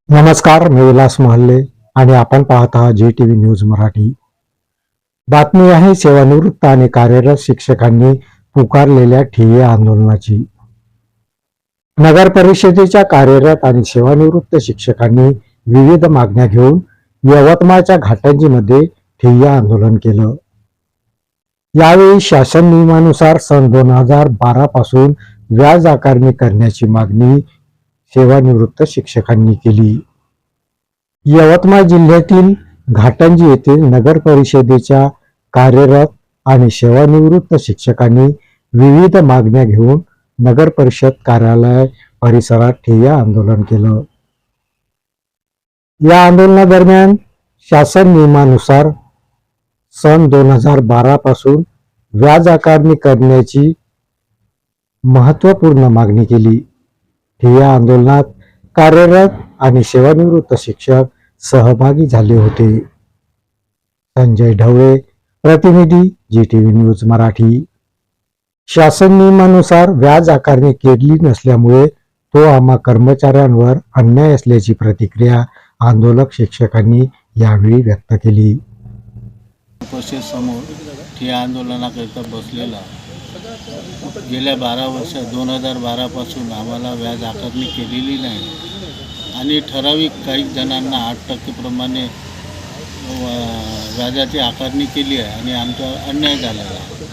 नमस्कार, मी विलास मोहल्ले आणि आपण पाहत आहात जी न्यूज मराठी। बातमी आहे सेवानिवृत्त आणि कार्यरत शिक्षकांनी पुकारलेल्या ठिय्या आंदोलनाची। नगर परिषदेच्या कार्यरत आणि सेवानिवृत्त शिक्षकांनी विविध मागण्या घेऊन यवतमाळच्या घाटंजीमध्ये ठिय्या आंदोलन केलं। यावेळी शासन नियमानुसार सन 2012 पासून व्याज आकारणी करण्याची मागणी सेवानिवृत्त शिक्षकांनी केली। यवतमाळ जिल्ह्यातील घाटंजी येथील नगर परिषदेच्या कार्यरत आणि सेवानिवृत्त शिक्षकांनी विविध मागण्या घेऊन नगर परिषद कार्यालय परिसरात ठिय्या आंदोलन केलं। या आंदोलनादरम्यान शासन नियमानुसार सन 2012 पासून व्याज आकारणी करण्याची महत्त्वपूर्ण मागणी केली। ठिय्या आंदोलनात कार्यरत आणि सेवानिवृत्त शिक्षक सहभागी झाले होते। संजय ढवळे, प्रतिनिधी जी न्यूज मराठी। शासन नियमानुसार व्याज आकारणी केली नसल्यामुळे तो आम्हा कर्मचाऱ्यांवर अन्याय असल्याची प्रतिक्रिया आंदोलक शिक्षकांनी यावेळी व्यक्त केली। समोर ठिय्या आंदोलनाकरिता बसलेला गेल्या 12 वर्ष 2012 पासून आम्हाला व्याज आकारणी केलेली नाही आणि ठराविक काही जणांना 8% प्रमाणे व्याजाची आकारणी केली आहे आणि आमचा अन्याय झालेला आहे।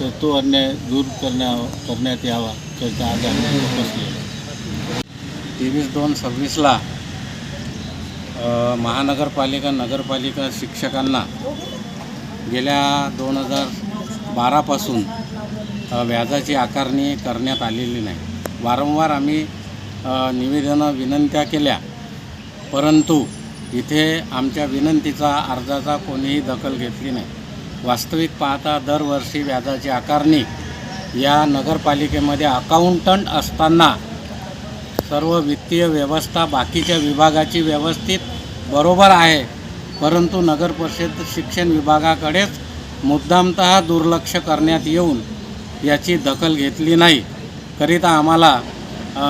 तर तो अन्याय दूर करण्यात यावा त्याचा आज आम्ही बसलेला। 23/2/26ला महानगरपालिका नगरपालिका शिक्षकांना गेल्या 2012 पासून व्याजाची आकारणी करण्यात आलेली नाही। वारंवार आम्ही निवेदनं विनंत्या केल्या, परंतु इथे आमच्या विनंतीचा अर्जाचा कोणीही दखल घेतली नाही। वास्तविक पाहता दरवर्षी व्याजाची आकारणी या नगरपालिकेमध्ये अकाउंटंट असताना सर्व वित्तीय व्यवस्था बाकीच्या विभागाची व्यवस्थित बरोबर आहे, परंतु नगर परिषद शिक्षण विभागाकडेच मुद्दामतः दुर्लक्ष करण्यात येऊन याची दखल घेतली नाही करिता आम्हाला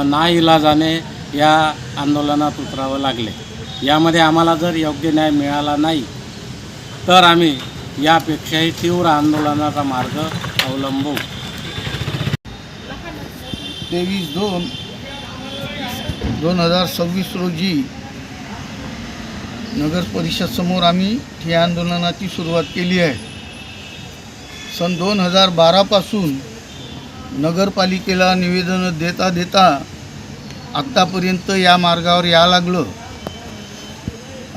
नाइलाजाने या आंदोलनात उतरावं लागले। यामध्ये आम्हाला जर योग्य न्याय मिळाला नाही तर आम्ही यापेक्षाही तीव्र आंदोलनाचा मार्ग अवलंबू। 23/2/2026 रोजी नगर परिषद समोर आम्ही ठिय्या आंदोलनाची सुरुवात केली आहे। सन 2012 पासून नगरपालिकेला निवेदनं देता देता आत्तापर्यंत या मार्गावर या लागलं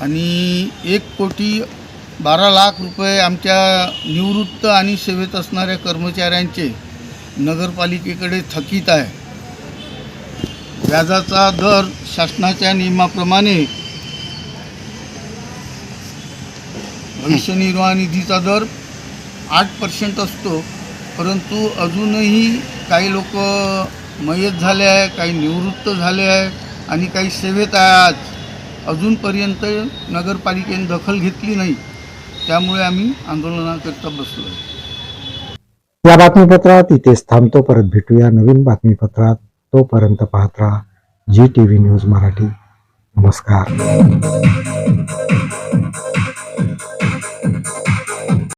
आणि 1,12,00,000 रुपये आमच्या निवृत्त आणि सेवेत असणाऱ्या कर्मचाऱ्यांचे नगरपालिकेकडे थकीत आहे। व्याजाचा दर शासनाच्या नियमाप्रमाणे भविष्य निर्वाह निधीचा दर 8% असतो, परंतु अजूनही काही लोक मयत झाले आहे, काही निवृत्त झाले आहे आणि काही सेवेत आहे। आज अजूनपर्यंत नगरपालिकेने दखल घेतली नाही, त्यामुळे आम्ही आंदोलनाकरिता बसलो। या बातमीपत्रात इथेच थांबतो। परत भेटूया नवीन बातमीपत्रात। तोपर्यंत पाहत राहा जी न्यूज मराठी। नमस्कार।